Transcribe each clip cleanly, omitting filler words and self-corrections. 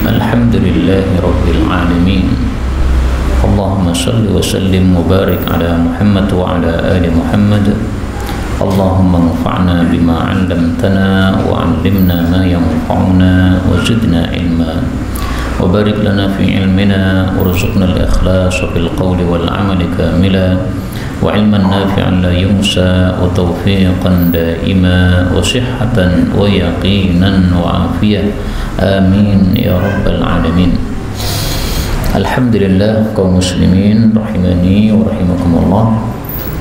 Alhamdulillahi Rabbil Alamin. Allahumma salli wa sallim wa barik ala Muhammad wa ala ali Muhammad. Allahumma anfa'na bima 'allamtana wa 'allimna ma yanfa'una wa zidna ilma wa barik lana fi ilmina warzuqna al-ikhlas fil qawli wal 'amali kamila wa ilman nafi'an la yunsa wa tawfiqan daima wa sihhatan wa yaqinan wa afiyah. Amin ya rabbal alamin. Alhamdulillah kaum muslimin rahimani wa rahimakumullah.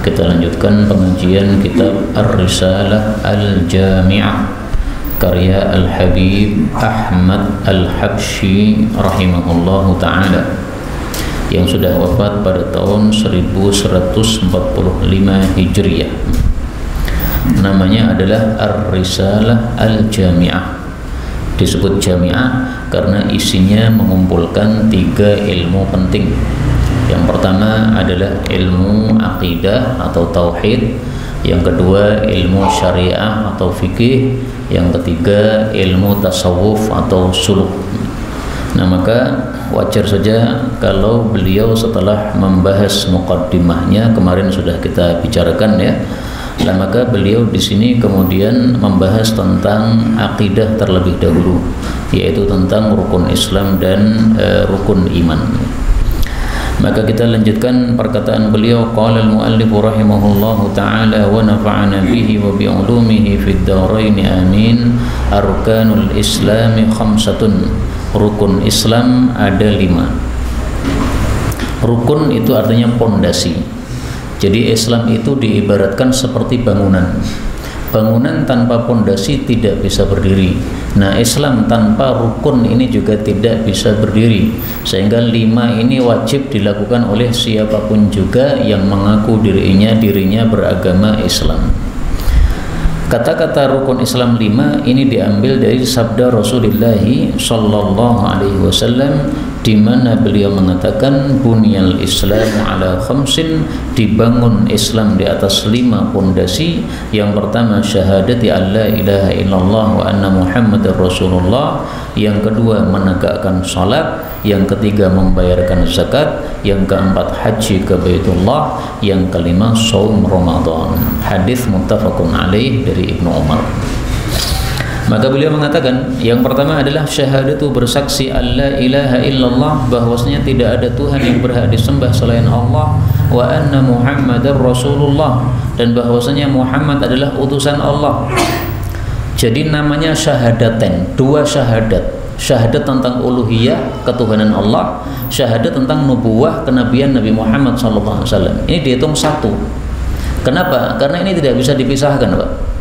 Kita lanjutkan pengajian kitab Ar-Risalah Al-Jami'ah karya Al-Habib Ahmad Al-Habsyi rahimahullahu ta'ala, yang sudah wafat pada tahun 1145 Hijriah. Namanya adalah Ar-Risalah Al-Jami'ah. Disebut jami'ah karena isinya mengumpulkan 3 ilmu penting. Yang pertama adalah ilmu akidah atau tauhid, yang kedua ilmu syariah atau fikih, yang ketiga ilmu tasawuf atau suluk. Nah, maka wajar saja kalau beliau setelah membahas muqaddimahnya, kemarin sudah kita bicarakan ya. Nah, maka beliau di sini kemudian membahas tentang akidah terlebih dahulu, yaitu tentang rukun Islam dan rukun iman. Maka kita lanjutkan perkataan beliau, qala al-muallif rahimahullahu ta'ala wa nafa'ana bihi wa bi 'ulumihi fid dharain amin. Arkanul Islami khamsatun. Rukun Islam ada 5. Rukun itu artinya pondasi. Jadi Islam itu diibaratkan seperti bangunan. Bangunan tanpa pondasi tidak bisa berdiri. Nah, Islam tanpa rukun ini juga tidak bisa berdiri. Sehingga 5 ini wajib dilakukan oleh siapapun juga yang mengaku dirinya beragama Islam. Kata-kata rukun Islam 5 ini diambil dari sabda Rasulullah sallallahu alaihi wasallam, di mana beliau mengatakan bunyal Islamu ala khamsin, dibangun Islam di atas 5 pondasi. Yang pertama syahadati alla ilaha illallah wa anna Muhammadar Rasulullah, yang kedua menegakkan salat, yang ketiga membayarkan zakat, yang keempat haji ke Baitullah, yang kelima saum Ramadan. Hadis muttafaqun alaih dari Ibnu Umar. Maka beliau mengatakan, yang pertama adalah syahadatu, bersaksi alla ilaha illallah, bahwasanya tidak ada Tuhan yang berhak disembah selain Allah, wa anna Muhammadar Rasulullah, dan bahwasanya Muhammad adalah utusan Allah. Jadi namanya syahadaten, 2 syahadat. Syahadat tentang uluhiyah, ketuhanan Allah, syahadat tentang nubuwah, kenabian Nabi Muhammad SAW. Ini dihitung 1. Kenapa? Karena ini tidak bisa dipisahkan, Pak.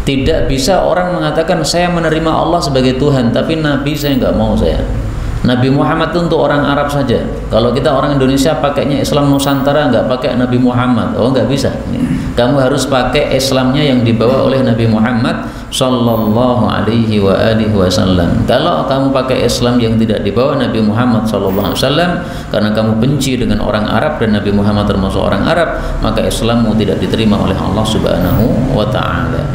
Tidak bisa orang mengatakan saya menerima Allah sebagai Tuhan, tapi Nabi saya nggak mau saya. Nabi Muhammad itu untuk orang Arab saja. Kalau kita orang Indonesia pakainya Islam Nusantara, nggak pakai Nabi Muhammad. Oh, nggak bisa. Kamu harus pakai Islamnya yang dibawa oleh Nabi Muhammad sallallahu alaihi wa alihi wasallam. Kalau kamu pakai Islam yang tidak dibawa Nabi Muhammad sallallahu alaihi wasallam karena kamu benci dengan orang Arab dan Nabi Muhammad termasuk orang Arab, maka Islammu tidak diterima oleh Allah Subhanahu wa taala.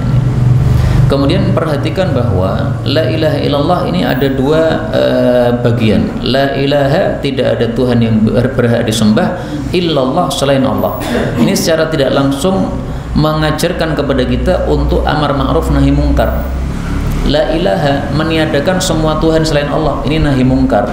Kemudian perhatikan bahwa la ilaha illallah ini ada 2 bagian. La ilaha, tidak ada Tuhan yang berhak disembah, illallah, selain Allah. Ini secara tidak langsung mengajarkan kepada kita untuk amar ma'ruf nahi mungkar. La ilaha meniadakan semua Tuhan selain Allah, ini nahi mungkar.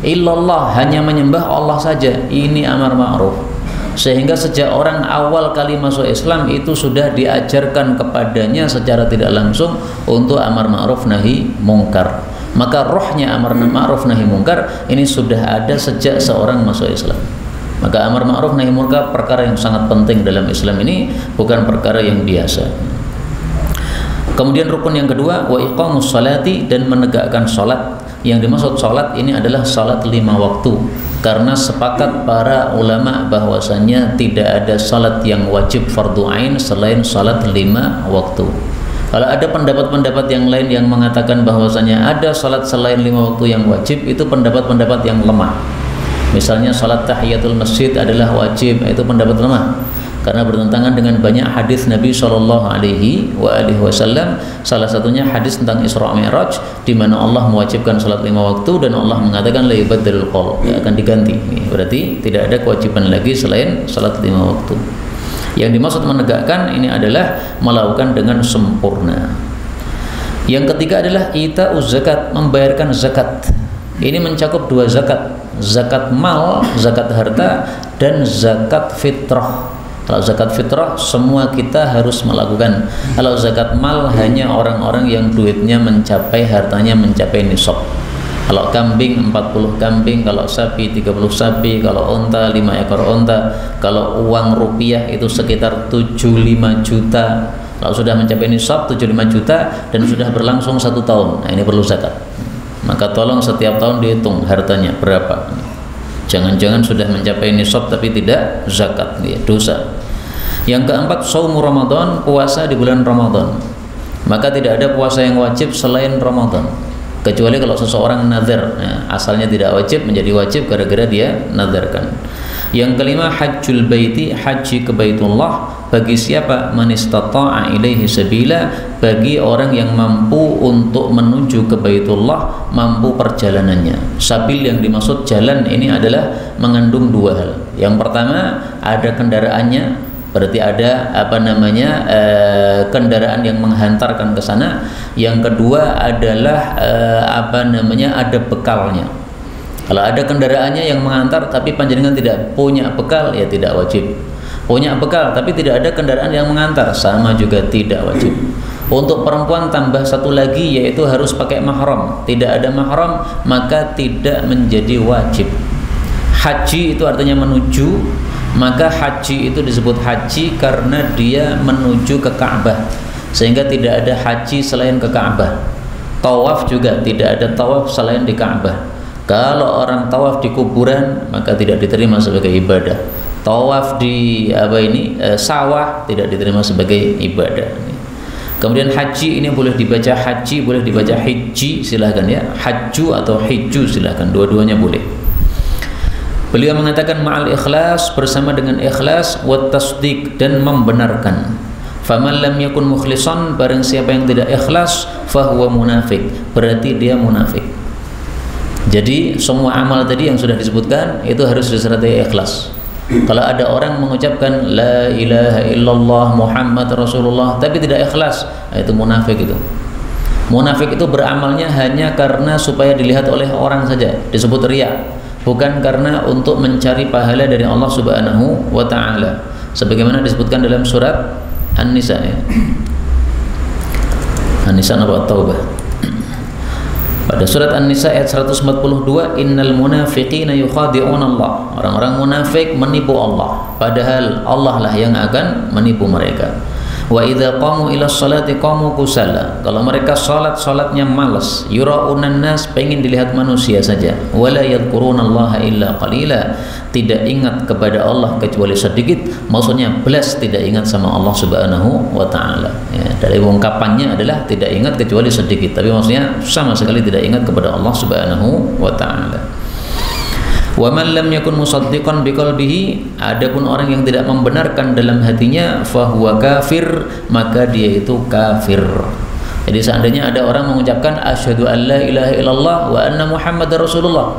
Illallah hanya menyembah Allah saja, ini amar ma'ruf. Sehingga sejak orang awal kali masuk Islam itu sudah diajarkan kepadanya secara tidak langsung untuk amar ma'ruf nahi mungkar. Maka rohnya amar ma'ruf nahi mungkar ini sudah ada sejak seorang masuk Islam. Maka amar ma'ruf nahi mungkar perkara yang sangat penting dalam Islam ini, bukan perkara yang biasa. Kemudian rukun yang kedua, wa iqamus salati, dan menegakkan salat. Yang dimaksud salat ini adalah salat 5 waktu. Karena sepakat para ulama bahwasanya tidak ada salat yang wajib fardu ain selain salat 5 waktu. Kalau ada pendapat-pendapat yang lain yang mengatakan bahwasanya ada salat selain 5 waktu yang wajib, itu pendapat-pendapat yang lemah. Misalnya salat tahiyatul masjid adalah wajib, itu pendapat lemah. karena bertentangan dengan banyak hadis Nabi Shallallahu Alaihi Wasallam. Salah satunya hadis tentang Isra Mi'raj, di mana Allah mewajibkan salat 5 waktu dan Allah mengatakan la yubaddalul qaul, akan diganti. Berarti tidak ada kewajiban lagi selain salat 5 waktu. Yang dimaksud menegakkan ini adalah melakukan dengan sempurna. Yang ketiga adalah ita'uz zakat, membayarkan zakat. Ini mencakup 2 zakat, zakat mal, zakat harta, dan zakat fitrah. Kalau zakat fitrah semua kita harus melakukan. Kalau zakat mal hanya orang-orang yang duitnya mencapai, hartanya mencapai nisab. Kalau kambing 40 kambing, kalau sapi 30 sapi, kalau onta 5 ekor onta, kalau uang rupiah itu sekitar 75 juta. Kalau sudah mencapai nisab 75 juta dan sudah berlangsung 1 tahun, nah ini perlu zakat. Maka tolong setiap tahun dihitung hartanya berapa. Jangan-jangan sudah mencapai nisab tapi tidak zakat, ya dosa. Yang keempat, shaum Ramadan, puasa di bulan Ramadan. Maka tidak ada puasa yang wajib selain Ramadan, kecuali kalau seseorang nazar. Nah, asalnya tidak wajib menjadi wajib gara-gara dia nazarkan. Yang kelima, hajjul baiti, haji ke Baitullah. Bagi siapa? Man istata'a ilaihi sabila, bagi orang yang mampu untuk menuju ke Baitullah, mampu perjalanannya. Sabil yang dimaksud jalan ini adalah mengandung 2 hal. Yang pertama, ada kendaraannya, berarti ada kendaraan yang menghantarkan ke sana. Yang kedua adalah ada bekalnya. Kalau ada kendaraannya yang mengantar tapi panjenengan tidak punya bekal, ya tidak wajib. Punya bekal tapi tidak ada kendaraan yang mengantar, sama juga tidak wajib. Untuk perempuan tambah 1 lagi, yaitu harus pakai mahram. Tidak ada mahram maka tidak menjadi wajib. Haji itu artinya menuju, maka haji itu disebut haji karena dia menuju ke Ka'bah, sehingga tidak ada haji selain ke Ka'bah. Tawaf juga tidak ada tawaf selain di Ka'bah. Kalau orang tawaf di kuburan maka tidak diterima sebagai ibadah. Tawaf di sawah tidak diterima sebagai ibadah. Kemudian haji ini boleh dibaca haji, boleh dibaca hijji, silahkan ya. Hajju atau hijju silahkan, dua-duanya boleh. Beliau mengatakan ma'al ikhlas, bersama dengan ikhlas, wa tasdiq, dan membenarkan. Faman lam yakun mukhlisan, barang siapa yang tidak ikhlas, fahuwa munafik, berarti dia munafik. Jadi semua amal tadi yang sudah disebutkan itu harus disertai ikhlas. Kalau ada orang mengucapkan la ilaha illallah Muhammad Rasulullah tapi tidak ikhlas, itu munafik itu. Munafik itu beramalnya hanya karena supaya dilihat oleh orang saja, disebut riya, bukan karena untuk mencari pahala dari Allah Subhanahu wa taala. Sebagaimana disebutkan dalam surat An-Nisa ya. An-Nisa atau Taubah. Pada surat An-Nisa ayat 142, innal munafiqina yukhadi'una Allah. Orang-orang munafik menipu Allah, padahal Allah lah yang akan menipu mereka. Wa idza qamu ila sholati qamu kusala. Kalau mereka salatnya malas, yura'unan nas, pengen dilihat manusia saja. Wala yadhkurunallaha illa qalila, tidak ingat kepada Allah kecuali sedikit. Maksudnya belas tidak ingat sama Allah Subhanahu wa taala. Ya, dari ungkapannya adalah tidak ingat kecuali sedikit, tapi maksudnya sama sekali tidak ingat kepada Allah Subhanahu wa taala. Wa man lam yakun musaddiqan biqalbihi, adapun orang yang tidak membenarkan dalam hatinya, fahuwa kafir, maka dia itu kafir. Jadi seandainya ada orang mengucapkan asyhadu an la ilaha illallah wa anna muhammadar rasulullah,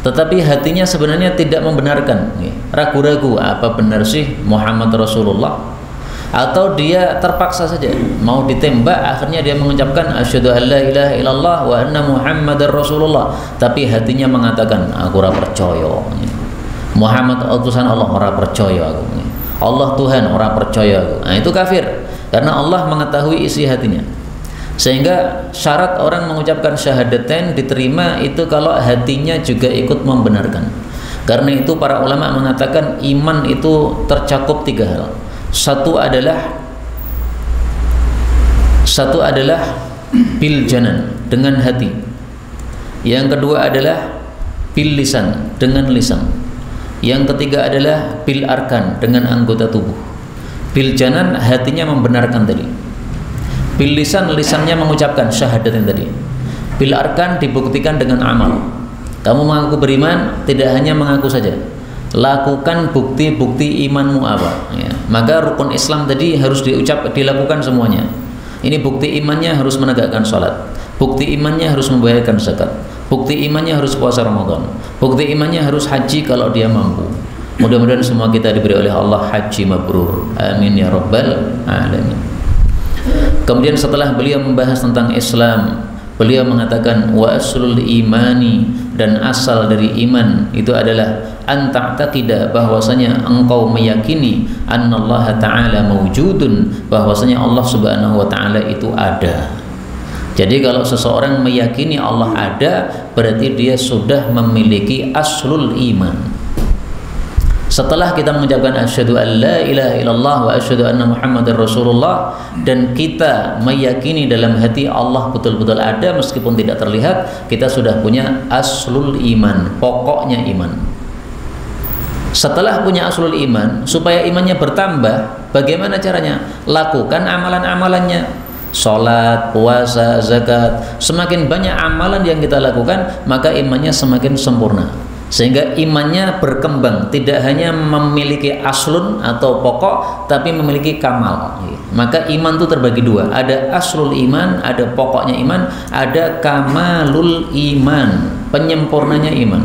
tetapi hatinya sebenarnya tidak membenarkan, ragu-ragu apa benar sih Muhammad Rasulullah, atau dia terpaksa saja mau ditembak, akhirnya dia mengucapkan asyhadu an la ilaha illallah wa anna muhammadar rasulullah, tapi hatinya mengatakan aku ora percaya Muhammad utusan Allah, ora percaya aku, Allah Tuhan, ora percaya aku. Nah, itu kafir karena Allah mengetahui isi hatinya. Sehingga syarat orang mengucapkan syahadatain diterima itu kalau hatinya juga ikut membenarkan. Karena itu para ulama mengatakan iman itu tercakup 3 hal. Satu adalah bil janan, dengan hati. Yang kedua adalah bil lisan, dengan lisan. Yang ketiga adalah bil arkan, dengan anggota tubuh. Bil janan, hatinya membenarkan tadi. Bil lisan, lisannya mengucapkan syahadatin tadi. Bil arkan dibuktikan dengan amal. Kamu mengaku beriman, tidak hanya mengaku saja, lakukan bukti-bukti imanmu apa ya. Maka rukun Islam tadi harus dilakukan semuanya. Ini bukti imannya harus menegakkan sholat, bukti imannya harus membayarkan zakat, bukti imannya harus puasa Ramadan, bukti imannya harus haji kalau dia mampu. Mudah-mudahan semua kita diberi oleh Allah haji mabrur, amin ya rabbal alamin. Kemudian setelah beliau membahas tentang Islam, beliau mengatakan wa aslul imani, dan asal dari iman itu adalah anta'taqida, bahwasanya engkau meyakini annallaha ta'ala mawjudun, bahwasanya Allah Subhanahu wa taala itu ada. Jadi kalau seseorang meyakini Allah ada, berarti dia sudah memiliki aslul iman. Setelah kita mengucapkan asyhadu an la ilaha illallah wa asyhadu anna muhammadar rasulullah, dan kita meyakini dalam hati Allah betul-betul ada meskipun tidak terlihat, kita sudah punya aslul iman, pokoknya iman. Setelah punya aslul iman, supaya imannya bertambah, bagaimana caranya? Lakukan amalan-amalannya, sholat, puasa, zakat. Semakin banyak amalan yang kita lakukan, maka imannya semakin sempurna, sehingga imannya berkembang, tidak hanya memiliki aslun atau pokok, tapi memiliki kamal. Maka iman itu terbagi dua, ada aslul iman, ada pokoknya iman, ada kamalul iman, penyempurnanya iman.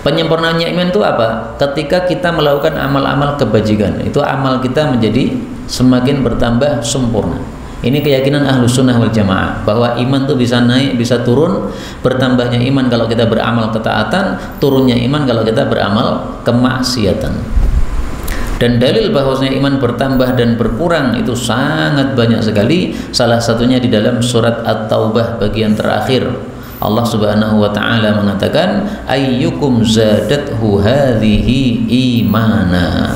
Penyempurnanya iman itu apa? Ketika kita melakukan amal-amal kebajikan, itu amal kita menjadi semakin bertambah sempurna. Ini keyakinan Ahlus Sunnah wal Jamaah, bahwa iman itu bisa naik, bisa turun. Bertambahnya iman kalau kita beramal ketaatan, turunnya iman kalau kita beramal kemaksiatan. Dan dalil bahwasanya iman bertambah dan berkurang itu sangat banyak sekali. Salah satunya di dalam surat At-Taubah bagian terakhir. Allah Subhanahu wa taala mengatakan ayyukum zadathu hadhihi imana.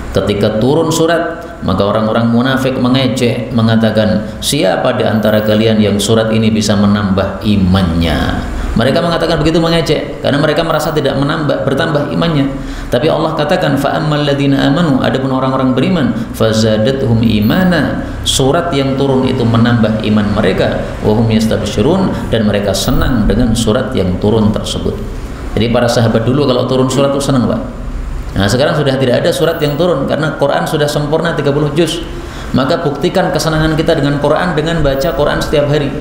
Ketika turun surat, maka orang-orang munafik mengejek, mengatakan, siapa di antara kalian yang surat ini bisa menambah imannya? Mereka mengatakan begitu, mengejek, karena mereka merasa tidak bertambah imannya. Tapi Allah katakan, fa'ammal ladzina amanu, adapun orang-orang beriman, fazadathum imana, surat yang turun itu menambah iman mereka, wa hum yastabsyirun, dan mereka senang dengan surat yang turun tersebut. Jadi para sahabat dulu kalau turun surat itu senang, Pak. Nah, sekarang sudah tidak ada surat yang turun karena Quran sudah sempurna 30 juz. Maka buktikan kesenangan kita dengan Quran dengan baca Quran setiap hari.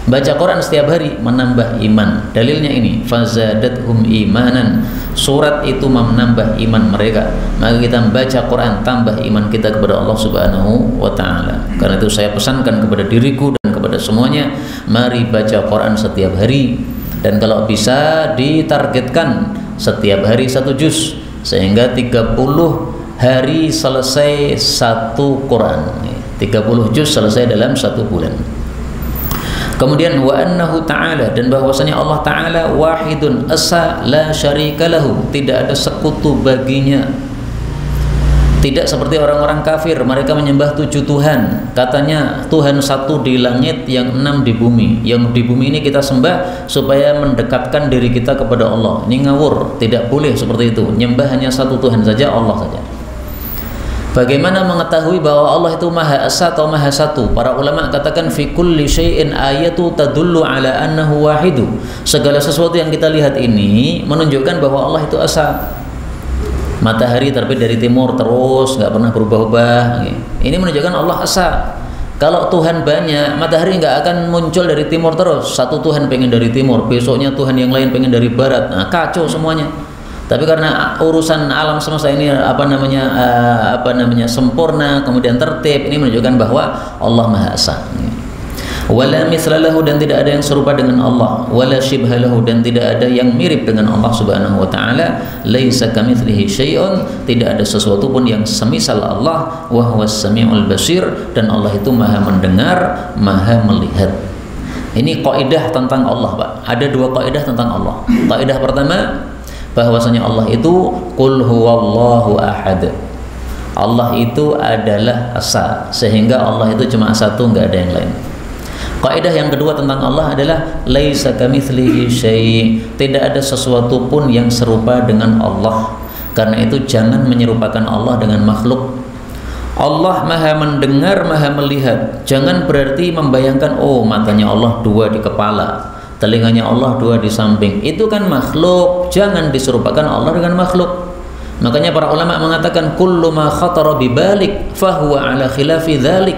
Baca Quran setiap hari menambah iman. Dalilnya ini, fazadathum imanan. Surat itu menambah iman mereka. Maka kita membaca Quran, tambah iman kita kepada Allah Subhanahu wa taala. Karena itu saya pesankan kepada diriku dan kepada semuanya, mari baca Quran setiap hari. Dan kalau bisa ditargetkan setiap hari 1 juz, sehingga 30 hari selesai 1 Quran. 30 juz selesai dalam 1 bulan. Kemudian wa annahu ta'ala, dan bahwasanya Allah Ta'ala wahidun esa la syarika lahu, tidak ada sekutu baginya. Tidak seperti orang-orang kafir, mereka menyembah 7 Tuhan. Katanya Tuhan 1 di langit, yang 6 di bumi. Yang di bumi ini kita sembah supaya mendekatkan diri kita kepada Allah. Ini ngawur, tidak boleh seperti itu. Nyembah hanya 1 Tuhan saja, Allah saja. Bagaimana mengetahui bahwa Allah itu Maha Esa atau Maha Satu? Para ulama katakan fi kulli syai'in ayatu tadullu ala annahu wahidu. Segala sesuatu yang kita lihat ini menunjukkan bahwa Allah itu Esa. Matahari terbit dari timur terus, nggak pernah berubah-ubah. Ini menunjukkan Allah Esa. Kalau Tuhan banyak, matahari nggak akan muncul dari timur terus. Satu Tuhan pengen dari timur, besoknya Tuhan yang lain pengen dari barat. Nah, kacau semuanya. Tapi karena urusan alam semesta ini apa namanya sempurna, kemudian tertib, ini menunjukkan bahwa Allah Maha Esa. Wala mithlalahu, dan tidak ada yang serupa dengan Allah. Wala syibhalahu, dan tidak ada yang mirip dengan Allah Subhanahu wa taala. Laisa kamitslihi syai'un, tidak ada sesuatu pun yang semisal Allah. Wa huwas samiul basir, dan Allah itu Maha mendengar, Maha melihat. Ini kaidah tentang Allah, Pak. Ada 2 kaidah tentang Allah. Kaidah pertama, bahwasanya Allah itu qul huwallahu ahad. Allah itu adalah esa, sehingga Allah itu cuma satu, enggak ada yang lain. Kaidah yang kedua tentang Allah adalah laisa kamitslihi syai', tidak ada sesuatu pun yang serupa dengan Allah. Karena itu jangan menyerupakan Allah dengan makhluk. Allah Maha mendengar, Maha melihat. Jangan berarti membayangkan, oh matanya Allah 2 di kepala, telinganya Allah 2 di samping. Itu kan makhluk. Jangan diserupakan Allah dengan makhluk. Makanya para ulama mengatakan kullu ma khatara bibalik fahuwa ala khilafi dzalik.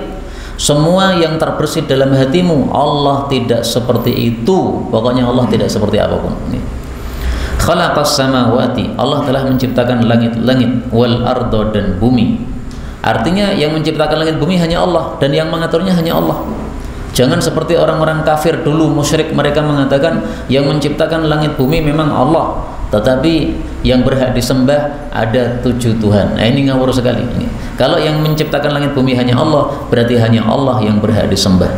Semua yang terbersit dalam hatimu, Allah tidak seperti itu. Pokoknya Allah tidak seperti apapun. Khalaqas samawati, Allah telah menciptakan langit-langit, wal ardo, dan bumi. Artinya yang menciptakan langit bumi hanya Allah, dan yang mengaturnya hanya Allah. Jangan seperti orang-orang kafir dulu, musyrik, mereka mengatakan yang menciptakan langit bumi memang Allah, tetapi yang berhak disembah ada 7 Tuhan. Nah, ini ngawur sekali. Kalau yang menciptakan langit bumi hanya Allah, berarti hanya Allah yang berhak disembah.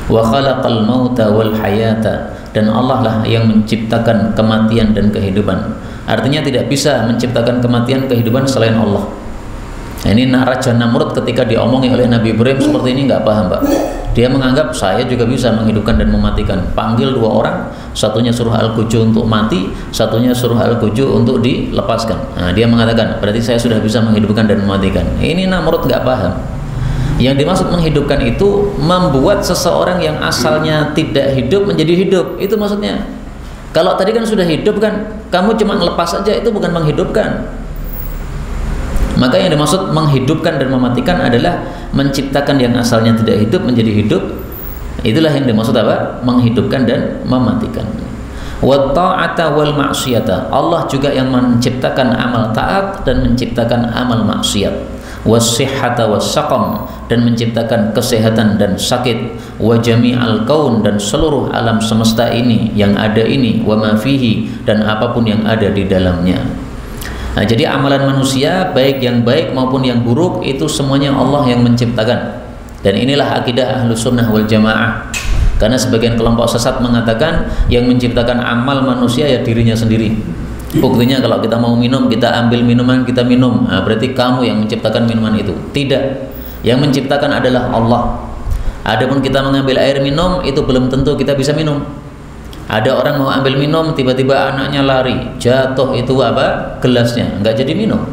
Wa khalaqal mauta wal hayata, dan Allah lah yang menciptakan kematian dan kehidupan. Artinya tidak bisa menciptakan kematian kehidupan selain Allah. Nah, ini Raja Namrud ketika diomongi oleh Nabi Ibrahim seperti ini nggak paham, Pak. Dia menganggap saya juga bisa menghidupkan dan mematikan. Panggil 2 orang, satunya suruh Al-Quju untuk mati, satunya suruh Al-Quju untuk dilepaskan. Nah, dia mengatakan berarti saya sudah bisa menghidupkan dan mematikan. Ini Namrud nggak paham. Yang dimaksud menghidupkan itu membuat seseorang yang asalnya tidak hidup menjadi hidup. Itu maksudnya. Kalau tadi kan sudah hidup kan, kamu cuma ngelepas saja, itu bukan menghidupkan. Maka yang dimaksud menghidupkan dan mematikan adalah menciptakan yang asalnya tidak hidup menjadi hidup. Itulah yang dimaksud apa? Menghidupkan dan mematikan. Wa ta'ata wal ma'siyata, Allah juga yang menciptakan amal taat dan menciptakan amal maksiat. Was-sihhata was-saqam, dan menciptakan kesehatan dan sakit. Wa jami'al kaun, dan seluruh alam semesta ini yang ada ini. Wa ma fihi, dan apapun yang ada di dalamnya. Nah, jadi amalan manusia baik yang baik maupun yang buruk itu semuanya Allah yang menciptakan. Dan inilah akidah Ahlus Sunnah wal Jamaah. Karena sebagian kelompok sesat mengatakan yang menciptakan amal manusia ya dirinya sendiri. Buktinya kalau kita mau minum, kita ambil minuman, kita minum. Nah, berarti kamu yang menciptakan minuman itu. Tidak. Yang menciptakan adalah Allah. Adapun kita mengambil air minum, itu belum tentu kita bisa minum. Ada orang mau ambil minum, tiba-tiba anaknya lari, jatuh itu apa? Gelasnya, nggak jadi minum.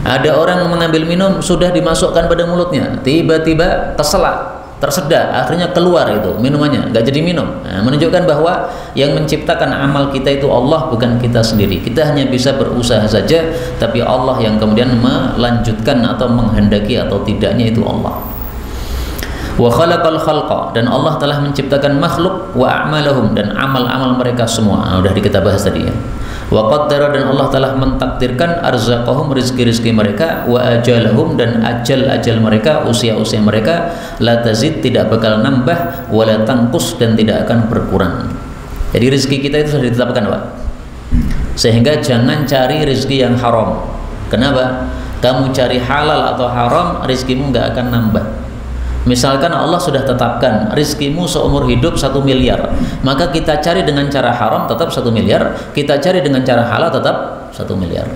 Ada orang mengambil minum, sudah dimasukkan pada mulutnya, tiba-tiba keselak, tersedak, akhirnya keluar itu minumannya, nggak jadi minum. Nah, menunjukkan bahwa yang menciptakan amal kita itu Allah, bukan kita sendiri. Kita hanya bisa berusaha saja, tapi Allah yang kemudian melanjutkan atau menghendaki atau tidaknya itu Allah. Wa khalaqal khalqa, dan Allah telah menciptakan makhluk, wa a'malahum, dan amal-amal mereka semua. Sudah kita bahas tadi ya. Wa qaddara, dan Allah telah mentakdirkan arzaqahum, rizki-rizki mereka, wa ajalahum, dan ajal-ajal mereka, usia-usia mereka, la tazid, tidak bakal nambah, wa la tangkus, dan tidak akan berkurang. Jadi rizki kita itu sudah ditetapkan, Pak. Sehingga jangan cari rizki yang haram. Kenapa? Kamu cari halal atau haram, rizkimu nggak akan nambah. Misalkan Allah sudah tetapkan rizkimu seumur hidup 1 miliar, maka kita cari dengan cara haram tetap 1 miliar, kita cari dengan cara halal tetap 1 miliar.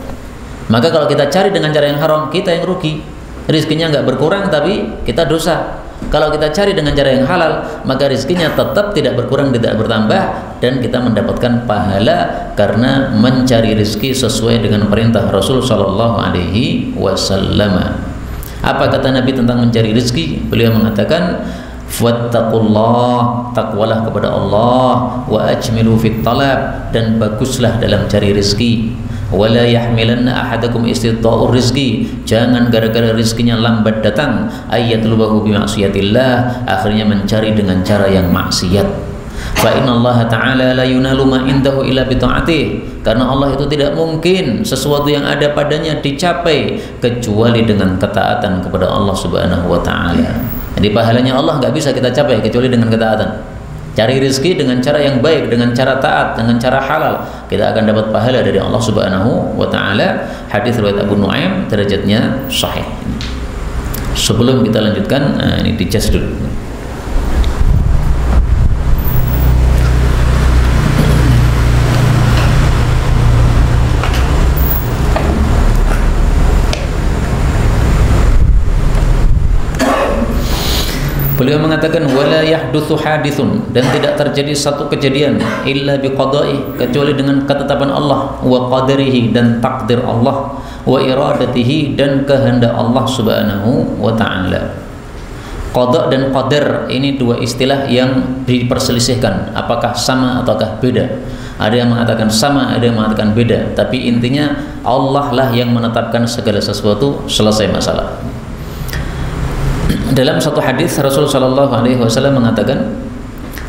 Maka kalau kita cari dengan cara yang haram, kita yang rugi, rizkinya nggak berkurang tapi kita dosa. Kalau kita cari dengan cara yang halal, maka rizkinya tetap tidak berkurang, tidak bertambah, dan kita mendapatkan pahala karena mencari rizki sesuai dengan perintah Rasul Shallallahu Alaihi Wasallam. Apa kata Nabi tentang mencari rezeki? Beliau mengatakan, "Wattaqullah", takwalah kepada Allah, "wa ajmilu fit talab", dan baguslah dalam cari rezeki. "Wala yahmilanna ahadakum istida'ur rizqi", jangan gara-gara rezekinya lambat datang, ayyatlubahu bi ma'siyatillah, akhirnya mencari dengan cara yang maksiat. Fa innallaha ta'ala la yunalu ma indahu illa bi ta'atih, karena Allah itu tidak mungkin sesuatu yang ada padanya dicapai kecuali dengan ketaatan kepada Allah Subhanahu wa taala. Jadi pahalanya Allah nggak bisa kita capai kecuali dengan ketaatan. Cari rezeki dengan cara yang baik, dengan cara taat, dengan cara halal, kita akan dapat pahala dari Allah Subhanahu wa taala. Hadis riwayat Abu Nuaim, derajatnya sahih. Sebelum kita lanjutkan, ini dicas dulu. Beliau mengatakan wala yahdutsu haditsun, dan tidak terjadi satu kejadian illa biqada'i, kecuali dengan ketetapan Allah, wa qadarihi, dan takdir Allah, wa iradatihi, dan kehendak Allah Subhanahu wa taala. Qada dan qadar ini dua istilah yang diperselisihkan apakah sama ataukah beda. Ada yang mengatakan sama, ada yang mengatakan beda, tapi intinya Allah lah yang menetapkan segala sesuatu, selesai masalah. Dalam satu hadis Rasul sallallahu alaihi wasallam mengatakan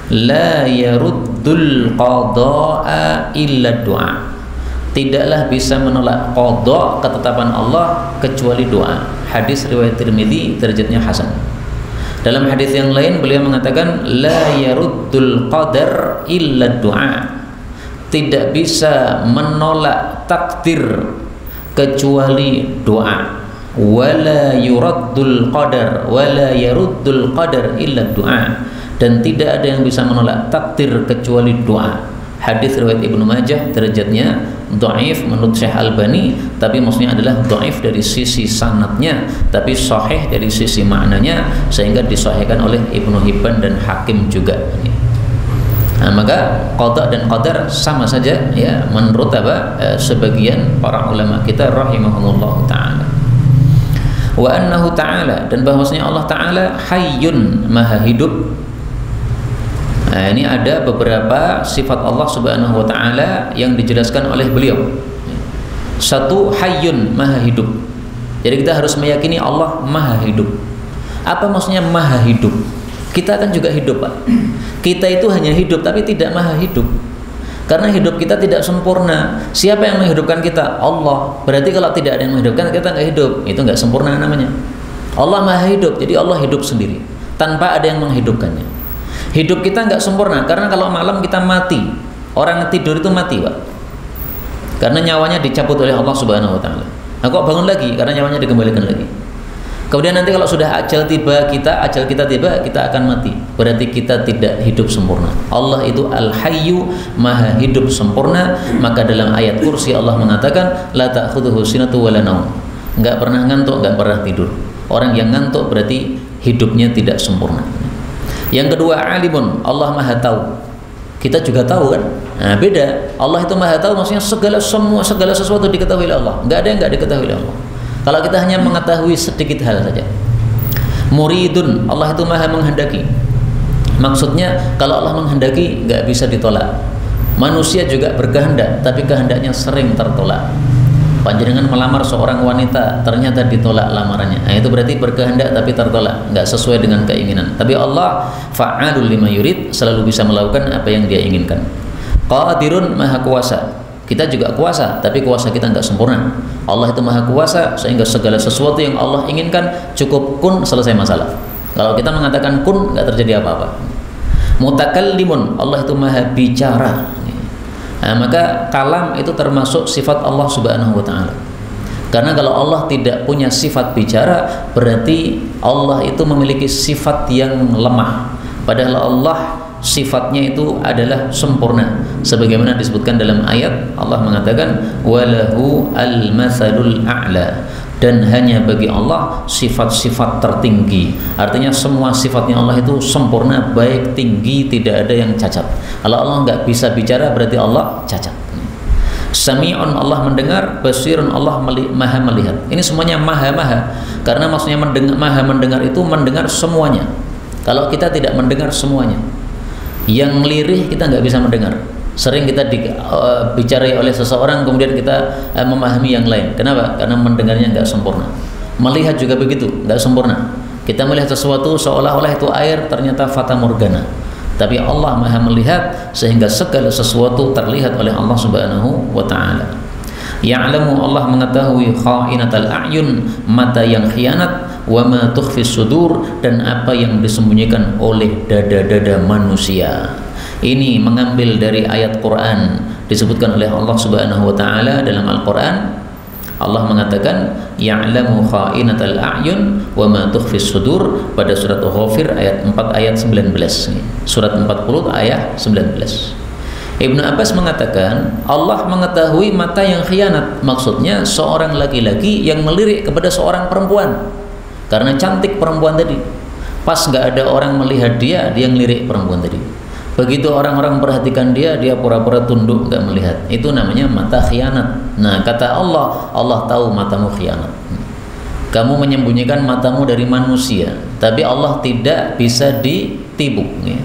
la yaruddul qada'a illa du'a. Tidaklah bisa menolak qada, ketetapan Allah, kecuali doa. Hadis riwayat Tirmidzi, derajatnya hasan. Dalam hadis yang lain beliau mengatakan la yaruddul qadar illa du'a. Tidak bisa menolak takdir kecuali doa. Wala yuraddul qadar wala yaruddul qadar illa du'a. Dan tidak ada yang bisa menolak takdir kecuali doa. Hadis riwayat Ibnu Majah, derajatnya dhaif menurut Syekh Albani, tapi maksudnya adalah dhaif dari sisi sanadnya, tapi sahih dari sisi maknanya, sehingga disahihkan oleh Ibnu Hibban dan Hakim juga. Nah, maka qada dan qadar sama saja ya menurut sebagian para ulama kita rahimahumullah taala. Wa annahu ta'ala, dan bahwasanya Allah taala hayyun, maha hidup. Nah, ini ada beberapa sifat Allah Subhanahu wa taala yang dijelaskan oleh beliau. Satu, hayyun, maha hidup. Jadi kita harus meyakini Allah maha hidup. Apa maksudnya maha hidup? Kita kan juga hidup, Pak. Kita itu hanya hidup tapi tidak maha hidup. Karena hidup kita tidak sempurna. Siapa yang menghidupkan kita? Allah. Berarti kalau tidak ada yang menghidupkan, kita nggak hidup. Itu nggak sempurna namanya. Allah maha hidup, jadi Allah hidup sendiri tanpa ada yang menghidupkannya. Hidup kita nggak sempurna karena kalau malam kita mati, orang tidur itu mati, Pak. Karena nyawanya dicabut oleh Allah Subhanahu wa taala. Nah, kok bangun lagi? Karena nyawanya dikembalikan lagi. Kemudian nanti kalau sudah ajal kita tiba, kita akan mati. Berarti kita tidak hidup sempurna. Allah itu Al-Hayyu, maha hidup sempurna. Maka dalam ayat kursi Allah mengatakan la ta'khudhuhu sinatu wa la naum. Enggak pernah ngantuk, enggak pernah tidur. Orang yang ngantuk berarti hidupnya tidak sempurna. Yang kedua, alimun, Allah maha tahu. Kita juga tahu kan? Nah, beda. Allah itu maha tahu, maksudnya segala sesuatu diketahui oleh Allah. Enggak ada yang enggak diketahui oleh Allah. Kalau kita hanya mengetahui sedikit hal saja. Muridun, Allah itu maha menghendaki. Maksudnya kalau Allah menghendaki enggak bisa ditolak. Manusia juga berkehendak, tapi kehendaknya sering tertolak. Panjenengan melamar seorang wanita, ternyata ditolak lamarannya. Nah, itu berarti berkehendak tapi tertolak, enggak sesuai dengan keinginan. Tapi Allah fa'alul lima yurid, selalu bisa melakukan apa yang Dia inginkan. Qadirun, maha kuasa. Kita juga kuasa, tapi kuasa kita enggak sempurna. Allah itu maha kuasa sehingga segala sesuatu yang Allah inginkan cukup kun, selesai masalah. Kalau kita mengatakan kun, enggak terjadi apa-apa. Mutakallimun, Allah itu maha bicara. Nah, maka kalam itu termasuk sifat Allah Subhanahu wa taala. Karena kalau Allah tidak punya sifat bicara, berarti Allah itu memiliki sifat yang lemah. Padahal Allah sifatnya itu adalah sempurna. Sebagaimana disebutkan dalam ayat, Allah mengatakan walahu al-matsalul a'la, dan hanya bagi Allah sifat-sifat tertinggi. Artinya semua sifatnya Allah itu sempurna, baik, tinggi, tidak ada yang cacat. Kalau Allah nggak bisa bicara berarti Allah cacat. Sami'un, Allah mendengar. Basirun, Allah maha melihat. Ini semuanya maha-maha. Karena maksudnya maha mendengar itu mendengar semuanya. Kalau kita tidak mendengar semuanya, yang lirih kita nggak bisa mendengar. Sering kita bicarai oleh seseorang, kemudian kita memahami yang lain. Kenapa? Karena mendengarnya nggak sempurna. Melihat juga begitu, nggak sempurna. Kita melihat sesuatu seolah-olah itu air, ternyata fata morgana. Tapi Allah maha melihat sehingga segala sesuatu terlihat oleh Allah Subhanahu wa ta'ala. Ya'lamu, Allah mengetahui kha'inatal a'yun, mata yang khianat, wa ma tukhfis sudur, dan apa yang disembunyikan oleh dada-dada manusia. Ini mengambil dari ayat Quran, disebutkan oleh Allah Subhanahu wa taala dalam Al-Qur'an. Allah mengatakan ya'lamu kha'inatal a'yun wa ma tukhfis sudur pada surat Ghafir ayat 4 ayat 19. Surat 40 ayat 19. Ibnu Abbas mengatakan Allah mengetahui mata yang khianat, maksudnya seorang laki-laki yang melirik kepada seorang perempuan karena cantik perempuan tadi. Pas nggak ada orang melihat dia ngelirik perempuan tadi. Begitu orang-orang perhatikan dia pura-pura tunduk nggak melihat. Itu namanya mata khianat. Nah, kata Allah, Allah tahu matamu khianat. Kamu menyembunyikan matamu dari manusia, tapi Allah tidak bisa ditipu, ya.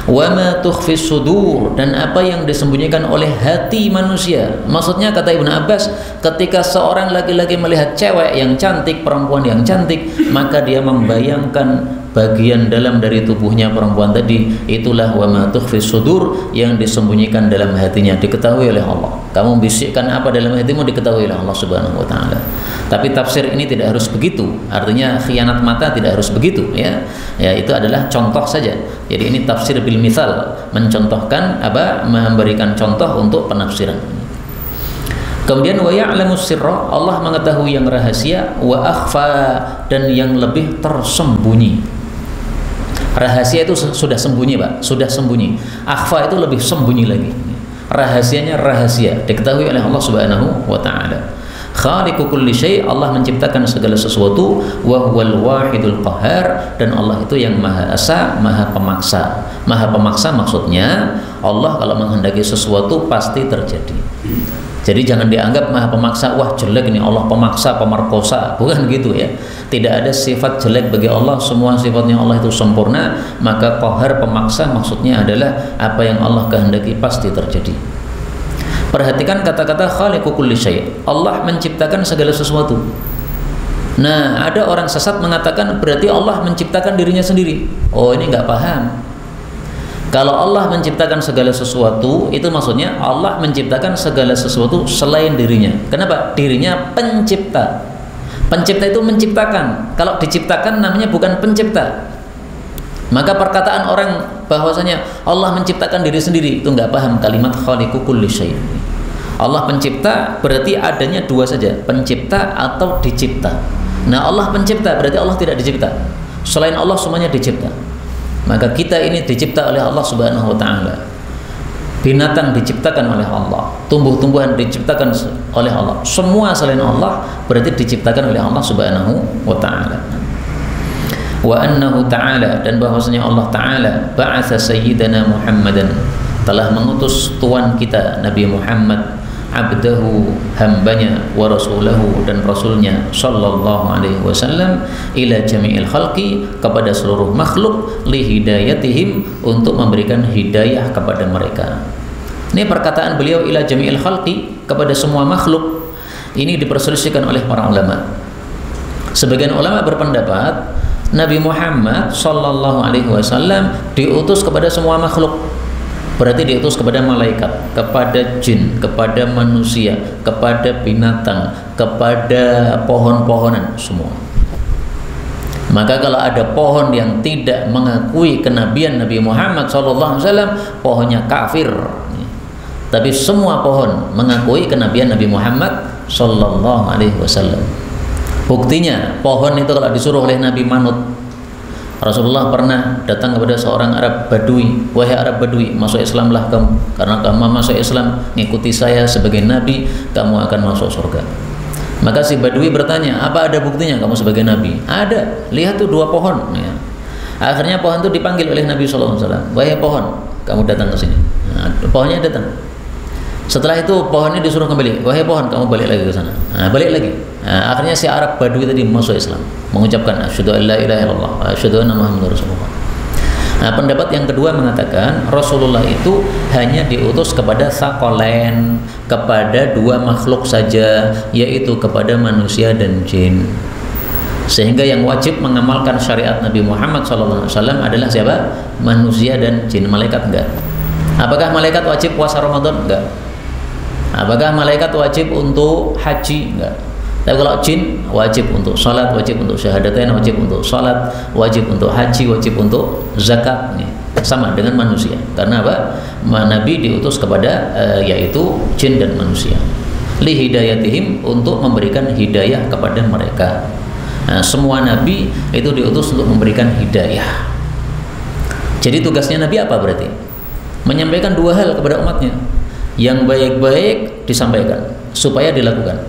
Wa ma tukhfis sudur, dan apa yang disembunyikan oleh hati manusia. Maksudnya kata Ibnu Abbas, ketika seorang laki-laki melihat cewek yang cantik, perempuan yang cantik, maka dia membayangkan bagian dalam dari tubuhnya perempuan tadi. Itulah wa ma tukhfis sudur, yang disembunyikan dalam hatinya diketahui oleh Allah. Kamu bisikkan apa dalam hatimu diketahui oleh Allah Subhanahu wa taala. Tapi tafsir ini tidak harus begitu. Artinya khianat mata tidak harus begitu, ya. Ya, itu adalah contoh saja. Jadi ini tafsir bil misal, mencontohkan memberikan contoh untuk penafsiran. Kemudian wa ya'lamus sirra, Allah mengetahui yang rahasia, wa akhfa, dan yang lebih tersembunyi. Rahasia itu sudah sembunyi, Pak, sudah sembunyi. Akhfa itu lebih sembunyi lagi. Rahasianya rahasia, diketahui oleh Allah Subhanahu wa taala. Khaliqu kulli syai', Allah menciptakan segala sesuatu, wa huwal wahidul qahhar, dan Allah itu yang Maha Esa, Maha Pemaksa. Maha Pemaksa maksudnya Allah kalau menghendaki sesuatu pasti terjadi. Jadi jangan dianggap Maha Pemaksa, wah jelek ini Allah pemaksa, pemerkosa, bukan gitu, ya. Tidak ada sifat jelek bagi Allah, semua sifatnya Allah itu sempurna. Maka qahhar, pemaksa, maksudnya adalah apa yang Allah kehendaki pasti terjadi. Perhatikan kata-kata khaliqu kulli syai', Allah menciptakan segala sesuatu. Nah, ada orang sesat mengatakan berarti Allah menciptakan dirinya sendiri. Oh, ini nggak paham. Kalau Allah menciptakan segala sesuatu, itu maksudnya Allah menciptakan segala sesuatu selain dirinya. Kenapa? Dirinya pencipta. Pencipta itu menciptakan. Kalau diciptakan namanya bukan pencipta. Maka perkataan orang bahwasanya Allah menciptakan diri sendiri, itu nggak paham kalimat khaliqu kulli syai'. Allah pencipta berarti adanya dua saja, pencipta atau dicipta. Nah, Allah pencipta berarti Allah tidak dicipta. Selain Allah semuanya dicipta. Maka kita ini dicipta oleh Allah Subhanahu wa taala. Binatang diciptakan oleh Allah, tumbuh-tumbuhan diciptakan oleh Allah. Semua selain Allah berarti diciptakan oleh Allah Subhanahu wa taala. Wa annahu ta'ala, dan bahwasanya Allah Ta'ala ba'atha sayyidana Muhammadan, telah mengutus tuan kita Nabi Muhammad, abdahu, hambanya, wa rasulahu, dan rasulnya, sallallahu alaihi wasallam, ila jami'il khalqi, kepada seluruh makhluk, li hidayatihim, untuk memberikan hidayah kepada mereka. Ini perkataan beliau ila jami'il khalqi, kepada semua makhluk, ini diperselisihkan oleh para ulama. Sebagian ulama berpendapat Nabi Muhammad sallallahu alaihi wasallam diutus kepada semua makhluk. Berarti diutus kepada malaikat, kepada jin, kepada manusia, kepada binatang, kepada pohon-pohonan, semua. Maka kalau ada pohon yang tidak mengakui kenabian Nabi Muhammad sallallahu alaihi wasallam, pohonnya kafir. Tapi semua pohon mengakui kenabian Nabi Muhammad sallallahu alaihi wasallam. Buktinya, pohon itu kalau disuruh oleh Nabi manut. Rasulullah pernah datang kepada seorang Arab Badui, wahai Arab Badui, masuk Islamlah kamu, karena kamu masuk Islam, ngikuti saya sebagai Nabi, kamu akan masuk surga. Maka si Badui bertanya, apa ada buktinya kamu sebagai Nabi? Ada, lihat tuh dua pohon, ya. Akhirnya pohon itu dipanggil oleh Nabi SAW, wahai pohon, kamu datang ke sini. Nah, pohonnya datang. Setelah itu pohonnya disuruh kembali, wahai pohon, kamu balik lagi ke sana. Nah, balik lagi. Nah, akhirnya si Arab Badui tadi masuk Islam, mengucapkan asyhadu an la ilaha illallah wa asyhadu anna Muhammadar Rasulullah. Nah, pendapat yang kedua mengatakan Rasulullah itu hanya diutus kepada tsaqalain, kepada dua makhluk saja, yaitu kepada manusia dan jin. Sehingga yang wajib mengamalkan syariat Nabi Muhammad SAW adalah siapa? Manusia dan jin, malaikat enggak. Apakah malaikat wajib puasa Ramadan? Enggak. Apakah malaikat wajib untuk haji? Enggak. Tapi kalau jin wajib untuk salat, wajib untuk syahadatain, wajib untuk salat, wajib untuk haji, wajib untuk zakat. Nih, sama dengan manusia. Karena apa? Nabi diutus kepada yaitu jin dan manusia. Li hidayatihim, untuk memberikan hidayah kepada mereka. Nah, semua nabi itu diutus untuk memberikan hidayah. Jadi tugasnya nabi apa berarti? Menyampaikan dua hal kepada umatnya. Yang baik-baik disampaikan supaya dilakukan,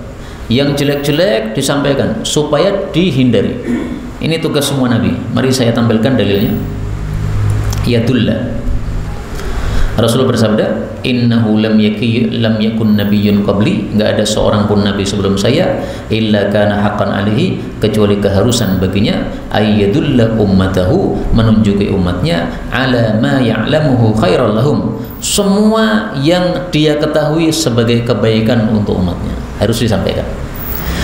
yang jelek-jelek disampaikan supaya dihindari. Ini tugas semua nabi. Mari saya tampilkan dalilnya. Yadullah, Rasul bersabda, innahu lam yakun nabiyyun qabli, enggak ada seorang pun nabi sebelum saya, illa kana haqqan alaihi, kecuali keharusan baginya, ayyadulla ummatahu, menunjuki umatnya, ala ma ya'lamuhu khairal lahum, semua yang dia ketahui sebagai kebaikan untuk umatnya harus disampaikan.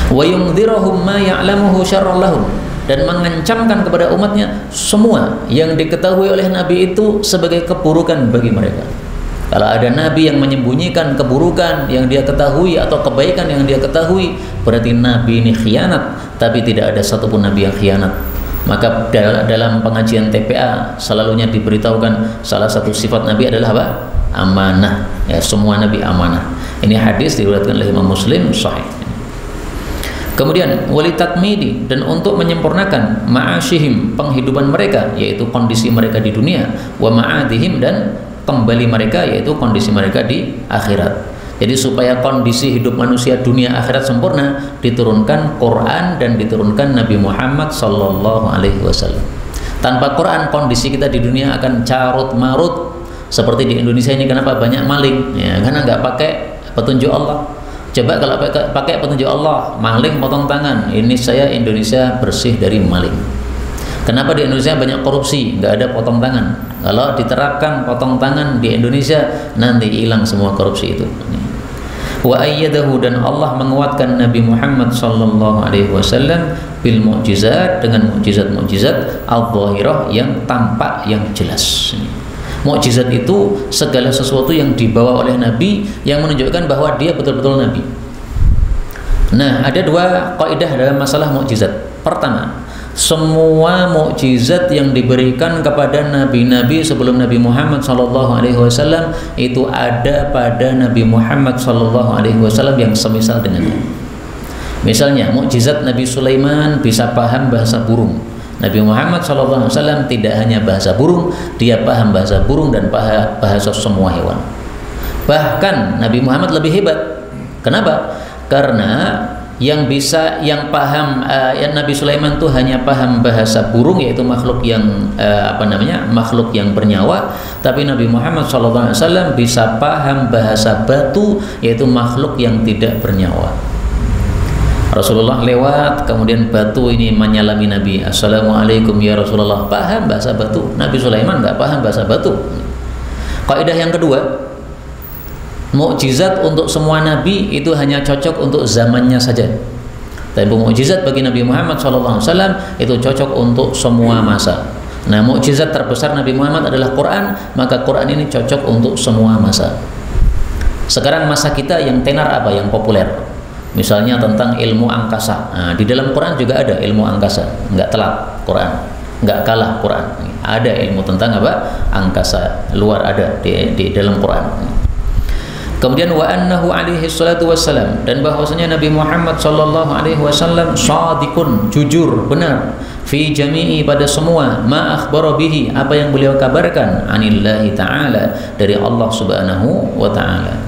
Wa yunzirahum ma ya'lamuhu syarral lahum, dan mengancamkan kepada umatnya semua yang diketahui oleh Nabi itu sebagai keburukan bagi mereka. Kalau ada Nabi yang menyembunyikan keburukan yang dia ketahui atau kebaikan yang dia ketahui, berarti Nabi ini khianat. Tapi tidak ada satupun Nabi yang khianat. Maka dalam pengajian TPA selalunya diberitahukan salah satu sifat Nabi adalah apa? Amanah. Ya, semua Nabi amanah. Ini hadis diriwayatkan oleh Imam Muslim sahih. Kemudian walitatmidi, dan untuk menyempurnakan ma'asyihim, penghidupan mereka, yaitu kondisi mereka di dunia, wa ma'adihim, dan kembali mereka, yaitu kondisi mereka di akhirat. Jadi supaya kondisi hidup manusia dunia akhirat sempurna, diturunkan Quran dan diturunkan Nabi Muhammad sallallahu alaihi wasallam. Tanpa Quran, kondisi kita di dunia akan carut marut. Seperti di Indonesia ini, kenapa banyak maling? Ya, karena nggak pakai petunjuk Allah. Coba kalau pakai petunjuk Allah, maling potong tangan. Ini saya Indonesia bersih dari maling. Kenapa di Indonesia banyak korupsi? Nggak ada potong tangan. Kalau diterapkan potong tangan di Indonesia, nanti hilang semua korupsi itu. Wa ayyadahu, dan Allah menguatkan Nabi Muhammad sallallahu alaihi wasallam bil mu'jizat, dengan mukjizat-mukjizat al-zahirah, yang tampak, yang jelas. Mukjizat itu segala sesuatu yang dibawa oleh Nabi yang menunjukkan bahwa dia betul-betul Nabi. Nah, ada dua kaidah dalam masalah mukjizat. Pertama, semua mukjizat yang diberikan kepada nabi-nabi sebelum Nabi Muhammad SAW itu ada pada Nabi Muhammad SAW yang semisal dengannya. Misalnya, mukjizat Nabi Sulaiman bisa paham bahasa burung. Nabi Muhammad SAW tidak hanya bahasa burung, dia paham bahasa burung dan bahasa semua hewan. Bahkan Nabi Muhammad lebih hebat. Kenapa? Karena yang paham Nabi Sulaiman itu hanya paham bahasa burung, yaitu makhluk yang makhluk yang bernyawa. Tapi Nabi Muhammad SAW bisa paham bahasa batu, yaitu makhluk yang tidak bernyawa. Rasulullah lewat, kemudian batu ini menyalami Nabi, assalamualaikum ya Rasulullah, paham bahasa batu. Nabi Sulaiman nggak paham bahasa batu. Kaidah yang kedua, mukjizat untuk semua nabi itu hanya cocok untuk zamannya saja. Tapi mukjizat bagi Nabi Muhammad SAW itu cocok untuk semua masa. Nah, mukjizat terbesar Nabi Muhammad adalah Quran, maka Quran ini cocok untuk semua masa. Sekarang masa kita yang tenar apa, yang populer? Misalnya tentang ilmu angkasa. Nah, di dalam Quran juga ada ilmu angkasa. Nggak telat Quran, nggak kalah Quran. Ada ilmu tentang apa? Angkasa luar, ada di dalam Quran. Kemudian wa annahu alaihi salatu wassalam, dan bahwasanya Nabi Muhammad sallallahu alaihi wasallam shadiqun, jujur, benar, fi jami'i, pada semua, ma akhbara bihi, apa yang beliau kabarkan, anillahi ta'ala, dari Allah subhanahu wa ta'ala.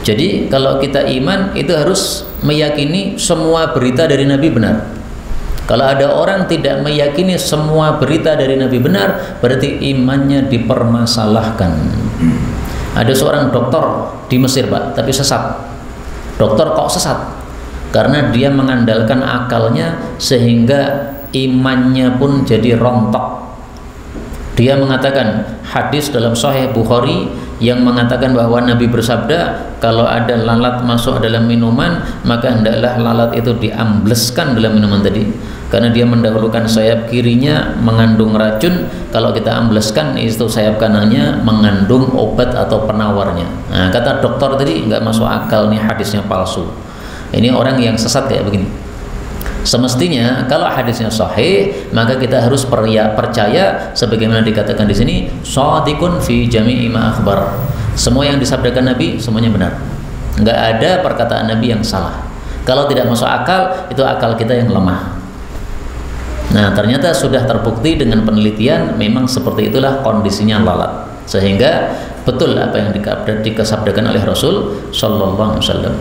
Jadi kalau kita iman itu harus meyakini semua berita dari Nabi benar. Kalau ada orang tidak meyakini semua berita dari Nabi benar, berarti imannya dipermasalahkan. Ada seorang dokter di Mesir, Pak, tapi sesat. Dokter kok sesat? Karena dia mengandalkan akalnya sehingga imannya pun jadi rontok. Dia mengatakan hadis dalam Sahih Bukhari yang mengatakan bahwa Nabi bersabda, kalau ada lalat masuk dalam minuman, maka hendaklah lalat itu diambleskan dalam minuman tadi, karena dia mendahulukan sayap kirinya mengandung racun. Kalau kita ambleskan, itu sayap kanannya mengandung obat atau penawarnya. Nah, kata dokter tadi nggak masuk akal, nih hadisnya palsu. Ini orang yang sesat kayak begini. Semestinya kalau hadisnya sahih, maka kita harus percaya sebagaimana dikatakan di sini, shadiqun fi jami'i ma akhbar. Semua yang disabdakan Nabi semuanya benar. Enggak ada perkataan Nabi yang salah. Kalau tidak masuk akal, itu akal kita yang lemah. Nah, ternyata sudah terbukti dengan penelitian, memang seperti itulah kondisinya lalat. Sehingga betul apa yang dikasabdakan oleh Rasul sallallahu alaihi wasallam.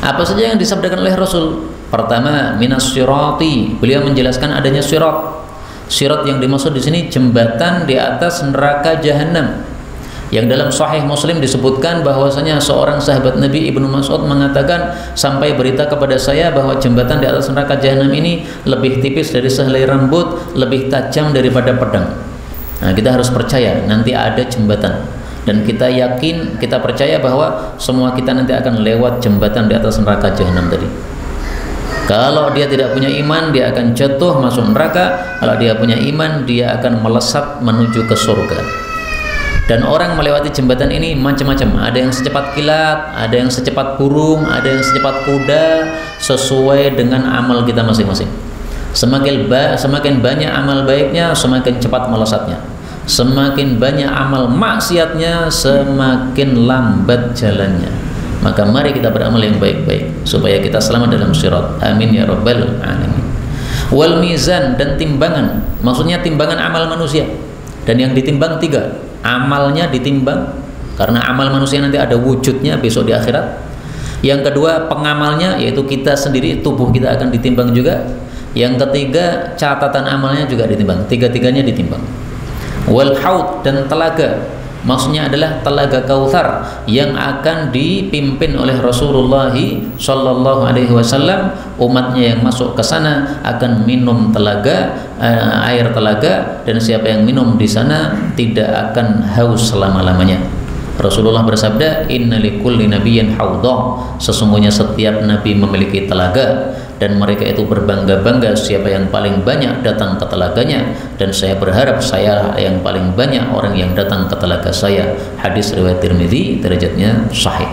Apa saja yang disabdakan oleh Rasul? Pertama, minas sirati, beliau menjelaskan adanya sirat. Sirat yang dimaksud di sini jembatan di atas neraka jahanam. Yang dalam Sahih Muslim disebutkan bahwasanya seorang sahabat Nabi Ibnu Mas'ud mengatakan, sampai berita kepada saya bahwa jembatan di atas neraka jahanam ini lebih tipis dari sehelai rambut, lebih tajam daripada pedang. Nah, kita harus percaya nanti ada jembatan, dan kita yakin, kita percaya bahwa semua kita nanti akan lewat jembatan di atas neraka jahanam tadi. Kalau dia tidak punya iman, dia akan jatuh masuk neraka. Kalau dia punya iman, dia akan melesat menuju ke surga. Dan orang melewati jembatan ini macam-macam. Ada yang secepat kilat, ada yang secepat burung, ada yang secepat kuda, sesuai dengan amal kita masing-masing. Semakin banyak amal baiknya, semakin cepat melesatnya. Semakin banyak amal maksiatnya, semakin lambat jalannya. Maka mari kita beramal yang baik-baik supaya kita selamat dalam sirat. Amin ya rabbal alamin. Wal mizan, dan timbangan, maksudnya timbangan amal manusia. Dan yang ditimbang 3, amalnya ditimbang, karena amal manusia nanti ada wujudnya besok di akhirat. Yang kedua, pengamalnya, yaitu kita sendiri, tubuh kita akan ditimbang juga. Yang ketiga, catatan amalnya juga ditimbang. Tiga-tiganya ditimbang. Wal haud, dan telaga, maksudnya adalah telaga Kautsar yang akan dipimpin oleh Rasulullah sallallahu alaihi wasallam. Umatnya yang masuk ke sana akan minum telaga, air telaga, dan siapa yang minum di sana tidak akan haus selama-lamanya. Rasulullah bersabda, "Inna likulli nabiyyin haudah." Sesungguhnya setiap nabi memiliki telaga, dan mereka itu berbangga-bangga siapa yang paling banyak datang ke telaganya, dan saya berharap saya yang paling banyak orang yang datang ke telaga saya. Hadis riwayat Tirmidzi, derajatnya sahih.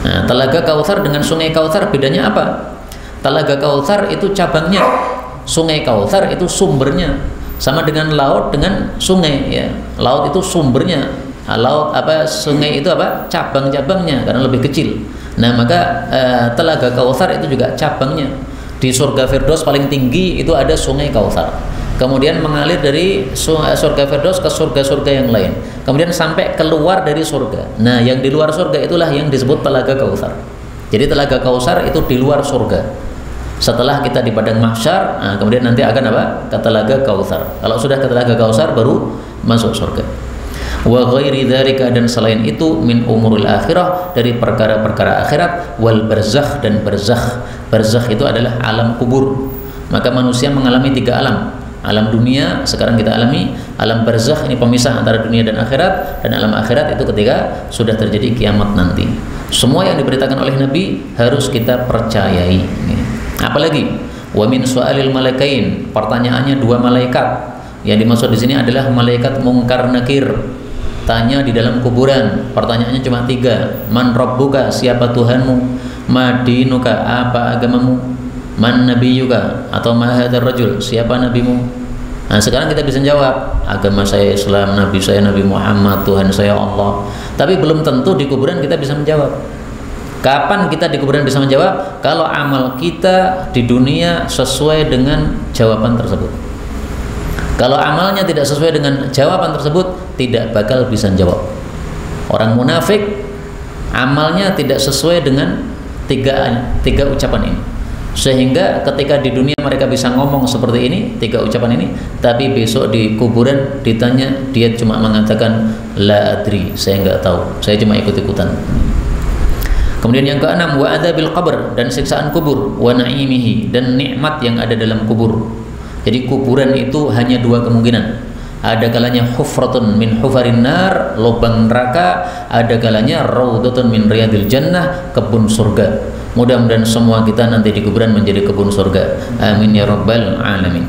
Nah, telaga Kautsar dengan sungai Kautsar bedanya apa? Telaga Kautsar itu cabangnya, sungai Kautsar itu sumbernya. Sama dengan laut dengan sungai, ya. Laut itu sumbernya, laut apa, sungai itu apa? Cabang-cabangnya, karena lebih kecil. Nah, maka telaga Kautsar itu juga cabangnya. Di surga Firdaus paling tinggi itu ada sungai Kautsar. Kemudian mengalir dari surga Firdaus ke surga-surga yang lain. Kemudian sampai keluar dari surga. Nah, yang di luar surga itulah yang disebut telaga Kautsar. Jadi telaga Kautsar itu di luar surga. Setelah kita di padang mahsyar, nah, kemudian nanti akan apa? Ke telaga Kautsar. Kalau sudah ke telaga Kautsar baru masuk surga. Wa ghairi dzalika, dan selain itu, min umuril akhirah, dari perkara-perkara akhirat, wal barzakh, dan barzakh. Barzakh itu adalah alam kubur. Maka manusia mengalami 3 alam. Alam dunia sekarang kita alami, alam barzakh ini pemisah antara dunia dan akhirat, dan alam akhirat itu ketika sudah terjadi kiamat nanti. Semua yang diberitakan oleh Nabi harus kita percayai. Apalagi wa min su'alil malaikain, pertanyaannya 2 malaikat. Yang dimaksud di sini adalah malaikat Munkar Nakir. Tanya di dalam kuburan, pertanyaannya cuma 3. Man rabbuka, siapa Tuhanmu? Ma dinuka, apa agamamu? Man nabiyuka, atau ma hadzal rajul, siapa nabimu? Nah, sekarang kita bisa jawab, agama saya Islam, nabi saya Nabi Muhammad, Tuhan saya Allah. Tapi belum tentu di kuburan kita bisa menjawab. Kapan kita di kuburan bisa menjawab? Kalau amal kita di dunia sesuai dengan jawaban tersebut. Kalau amalnya tidak sesuai dengan jawaban tersebut, tidak bakal bisa jawab. Orang munafik amalnya tidak sesuai dengan tiga ucapan ini, sehingga ketika di dunia mereka bisa ngomong seperti ini, 3 ucapan ini, tapi besok di kuburan ditanya, dia cuma mengatakan la adri, saya nggak tahu, saya cuma ikut-ikutan. Kemudian yang ke-6, wa adzabil qabr, dan siksaan kubur, wa na'imihi, dan nikmat yang ada dalam kubur. Jadi kuburan itu hanya 2 kemungkinan. Ada kalanya hufratun min hufarin nar, lubang neraka. Ada kalanya raudhatun min riyadil jannah, kebun surga. Mudah-mudahan semua kita nanti di kuburan menjadi kebun surga. Amin ya rabbal alamin.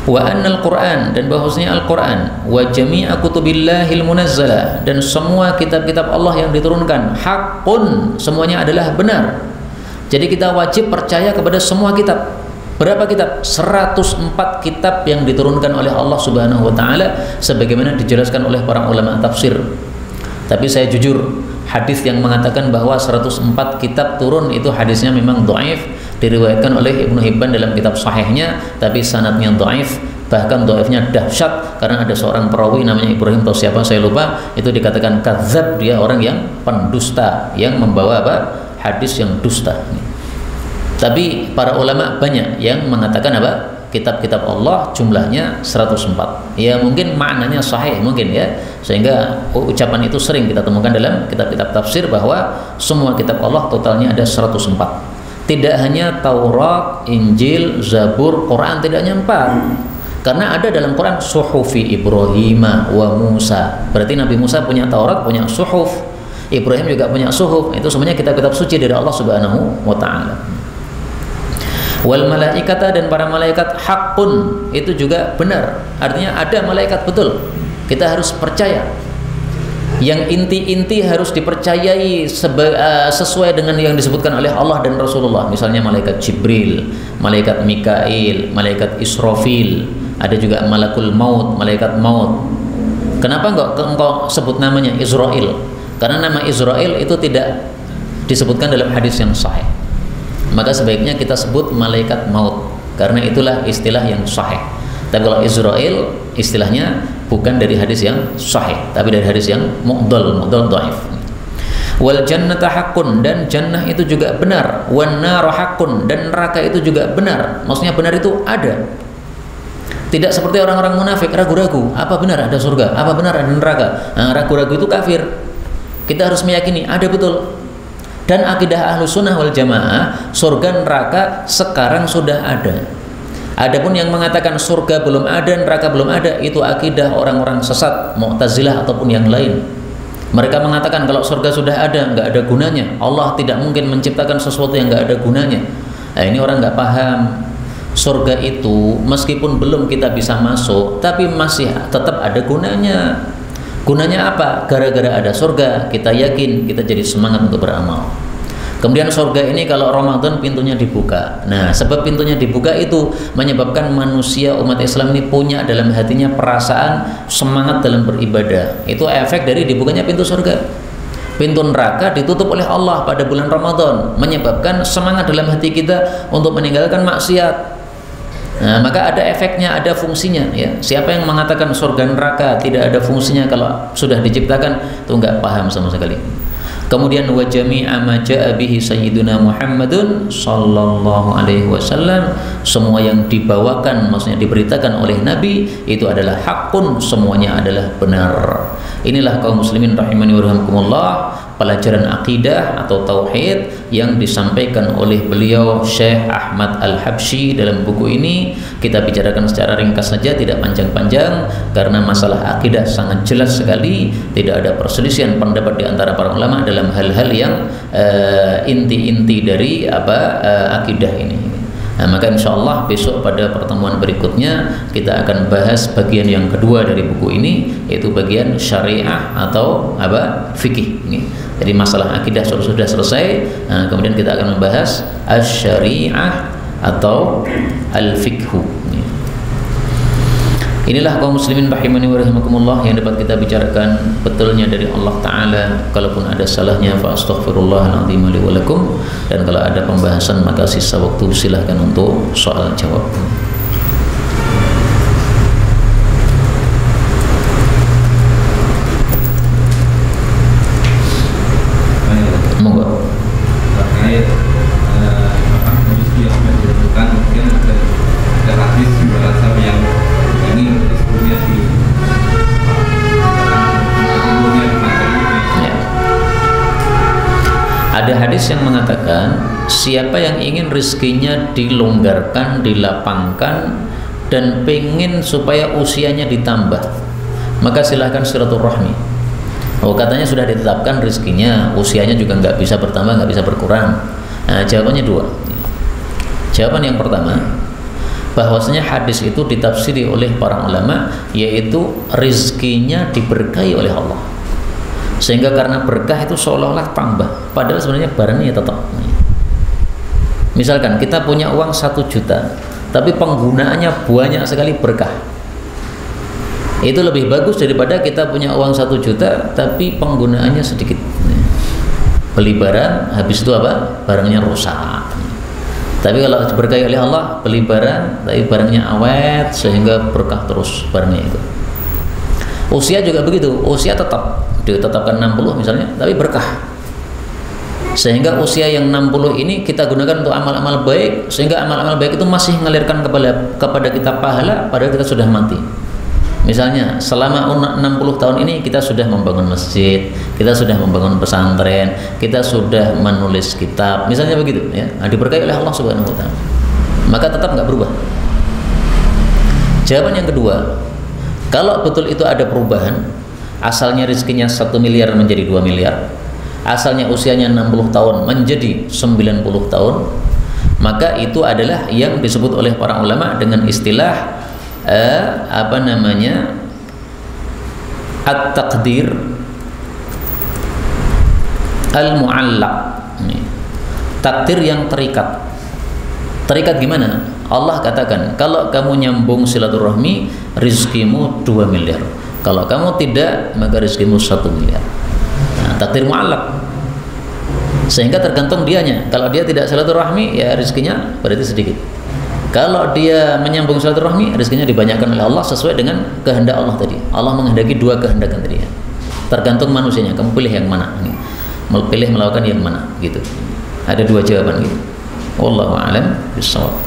Wa annal Qur'an, dan bahwasanya Al-Qur'an, wa jami'a kutubillahil munazzalah, dan semua kitab-kitab Allah yang diturunkan, haqqun, semuanya adalah benar. Jadi kita wajib percaya kepada semua kitab. Berapa kitab? 104 kitab yang diturunkan oleh Allah Subhanahu wa taala sebagaimana dijelaskan oleh para ulama tafsir. Tapi saya jujur, hadis yang mengatakan bahwa 104 kitab turun itu hadisnya memang dhaif, diriwayatkan oleh Ibnu Hibban dalam kitab sahihnya, tapi sanadnya dhaif, bahkan dhaifnya dahsyat karena ada seorang perawi namanya Ibrahim atau siapa saya lupa, itu dikatakan kadzab, dia orang yang pendusta, yang membawa apa? Hadis yang dusta. Tapi para ulama banyak yang mengatakan apa? Kitab-kitab Allah jumlahnya 104. Ya mungkin maknanya sahih mungkin ya. Sehingga ucapan itu sering kita temukan dalam kitab-kitab tafsir bahwa semua kitab Allah totalnya ada 104. Tidak hanya Taurat, Injil, Zabur, Quran, tidak hanya 4. Karena ada dalam Quran suhufi Ibrahim wa Musa. Berarti Nabi Musa punya Taurat, punya suhuf. Ibrahim juga punya suhuf. Itu semuanya kitab-kitab suci dari Allah Subhanahu wa taala. Wal malaikata, dan para malaikat haqqun, itu juga benar. Artinya ada malaikat, betul. Kita harus percaya. Yang inti-inti harus dipercayai sesuai dengan yang disebutkan oleh Allah dan Rasulullah. Misalnya malaikat Jibril, malaikat Mikail, malaikat Israfil, ada juga malakul maut, malaikat maut. Kenapa engkau sebut namanya Israel? Karena nama Israel itu tidak disebutkan dalam hadis yang sahih. Maka sebaiknya kita sebut malaikat maut, karena itulah istilah yang sahih. Tapi kalau Israel istilahnya bukan dari hadis yang sahih, tapi dari hadis yang mu'dal dhaif. Wal jannata haqqun, dan jannah itu juga benar. Wan nar haqqun, dan neraka itu juga benar. Maksudnya benar itu ada. Tidak seperti orang-orang munafik ragu-ragu, apa benar ada surga, apa benar ada neraka. Nah, ragu-ragu itu kafir. Kita harus meyakini ada, betul. Dan akidah Ahlus Sunnah wal Jamaah, surga neraka sekarang sudah ada. Adapun yang mengatakan surga belum ada, neraka belum ada, itu akidah orang-orang sesat, Mu'tazilah ataupun yang lain. Mereka mengatakan kalau surga sudah ada, nggak ada gunanya. Allah tidak mungkin menciptakan sesuatu yang nggak ada gunanya. Nah, ini orang nggak paham. Surga itu meskipun belum kita bisa masuk, tapi masih tetap ada gunanya. Gunanya apa? Gara-gara ada surga, kita yakin, kita jadi semangat untuk beramal. Kemudian surga ini kalau Ramadan pintunya dibuka. Nah, sebab pintunya dibuka itu menyebabkan manusia umat Islam ini punya dalam hatinya perasaan semangat dalam beribadah. Itu efek dari dibukanya pintu surga. Pintu neraka ditutup oleh Allah pada bulan Ramadan, menyebabkan semangat dalam hati kita untuk meninggalkan maksiat. Nah, maka ada efeknya, ada fungsinya, ya. Siapa yang mengatakan surga neraka tidak ada fungsinya kalau sudah diciptakan, itu enggak paham sama sekali. Kemudian wa jami'a ma ja'a bihi sayyiduna Muhammadun sallallahu alaihi wasallam, semua yang dibawakan, maksudnya diberitakan oleh Nabi itu adalah hakun, semuanya adalah benar. Inilah kaum muslimin rahimani wa rahimakumullah, pelajaran akidah atau tauhid yang disampaikan oleh beliau Syekh Ahmad Al-Habsyi dalam buku ini. Kita bicarakan secara ringkas saja, tidak panjang-panjang, karena masalah akidah sangat jelas sekali, tidak ada perselisihan pendapat di antara para ulama dalam hal-hal yang inti-inti dari akidah ini. Nah, maka insyaallah besok pada pertemuan berikutnya kita akan bahas bagian yang kedua dari buku ini, yaitu bagian syariah atau fikih. Jadi masalah akidah sudah selesai. Nah, kemudian kita akan membahas asy-syariah atau al-fikhu. Inilah kaum muslimin rahimani wa rahimakumullah yang dapat kita bicarakan betulnya dari Allah Ta'ala. Kalaupun ada salahnya fa astaghfirullahaladzim li wa lakum, dan kalau ada pembahasan maka sisa waktu silahkan untuk soal jawab. Monggo. Terkait kondisi yang dilakukan, mungkin ada hadis berasa yang ingin disebutnya di ya. Ada hadis yang mengatakan siapa yang ingin rezekinya dilonggarkan, dilapangkan, dan pengen supaya usianya ditambah, maka silahkan silaturahmi. Oh, katanya sudah ditetapkan rezekinya, usianya juga nggak bisa bertambah, nggak bisa berkurang. Nah, jawabannya dua. Jawaban yang pertama, bahwasanya hadis itu ditafsiri oleh para ulama, yaitu rizkinya diberkahi oleh Allah, sehingga karena berkah itu seolah-olah tambah, padahal sebenarnya barangnya tetap. Misalkan kita punya uang 1 juta, tapi penggunaannya banyak sekali berkah, itu lebih bagus daripada kita punya uang 1 juta tapi penggunaannya sedikit. Beli barang, habis itu barangnya rusak. Tapi kalau diberkahi oleh Allah, beli barang tapi barangnya awet sehingga berkah terus barangnya itu. Usia juga begitu, usia tetap ditetapkan 60 misalnya, tapi berkah. Sehingga usia yang 60 ini kita gunakan untuk amal-amal baik, sehingga amal-amal baik itu masih mengalirkan kepada kita pahala padahal kita sudah mati. Misalnya selama 60 tahun ini kita sudah membangun masjid, kita sudah membangun pesantren, kita sudah menulis kitab, misalnya begitu ya. Nah, diberkahi oleh Allah Subhanahu wa taala. Maka tetap nggak berubah. Jawaban yang kedua, kalau betul itu ada perubahan, asalnya rezekinya 1 miliar menjadi 2 miliar, asalnya usianya 60 tahun menjadi 90 tahun, maka itu adalah yang disebut oleh para ulama dengan istilah at-taqdir al-mu'allaq. Takdir yang terikat. Terikat gimana? Allah katakan, kalau kamu nyambung silaturahmi, rizkimu 2 miliar. Kalau kamu tidak, maka rizkimu 1 miliar. Nah, takdir mu'allaq. Sehingga tergantung dianya. Kalau dia tidak silaturahmi, ya rizkinya berarti sedikit. Kalau dia menyambung silaturahmi, rezekinya dibanyakkan oleh Allah sesuai dengan kehendak Allah tadi. Allah menghendaki 2 kehendak tadi ya. Tergantung manusianya, kamu pilih yang mana. Mau pilih melakukan yang mana gitu. Ada 2 jawaban gitu. Wallahu a'lam bishawab.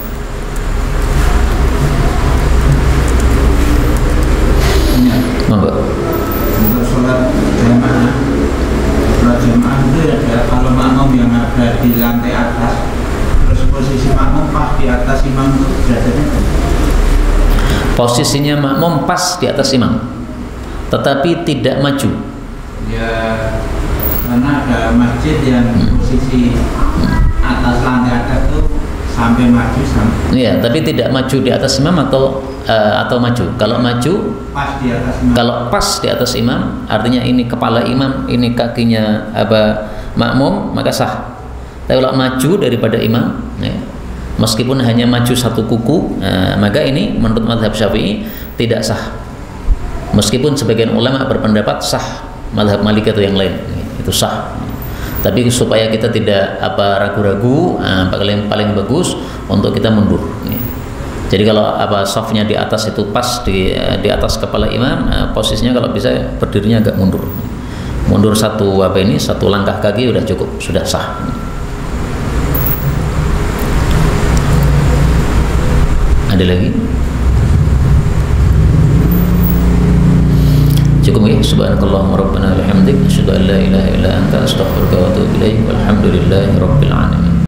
Monggo. Untuk sholat jamaah itu ya, kalau makmum yang ada di lantai atas, posisi makmum pas di atas imam itu derajatnya? Posisinya makmum pas di atas imam, tetapi tidak maju. Ya, karena ada masjid yang posisi atas lantai atas itu sampai maju sampai. Iya, tapi tidak maju di atas imam atau maju. Kalau maju pas di atas imam. Kalau pas di atas imam, artinya ini kepala imam, ini kakinya makmum, maka sah. Tapi kalau maju daripada imam, ya, meskipun hanya maju 1 kuku, maka ini menurut mazhab Syafi'i tidak sah. Meskipun sebagian ulama berpendapat sah, mazhab Malik atau yang lain, itu sah. Tapi supaya kita tidak ragu-ragu, paling bagus untuk kita mundur. Ya. Jadi kalau safnya di atas itu pas di atas kepala imam, posisinya kalau bisa berdirinya agak mundur. Mundur 1 langkah kaki udah cukup, sudah sah. Ada lagi? Cukup ya. Subhanakallahumma rabbana wa bihamdik, asyhadu an la ilaha illa anta, astaghfiruka wa atubu ilaik. Walhamdulillahi rabbil alamin.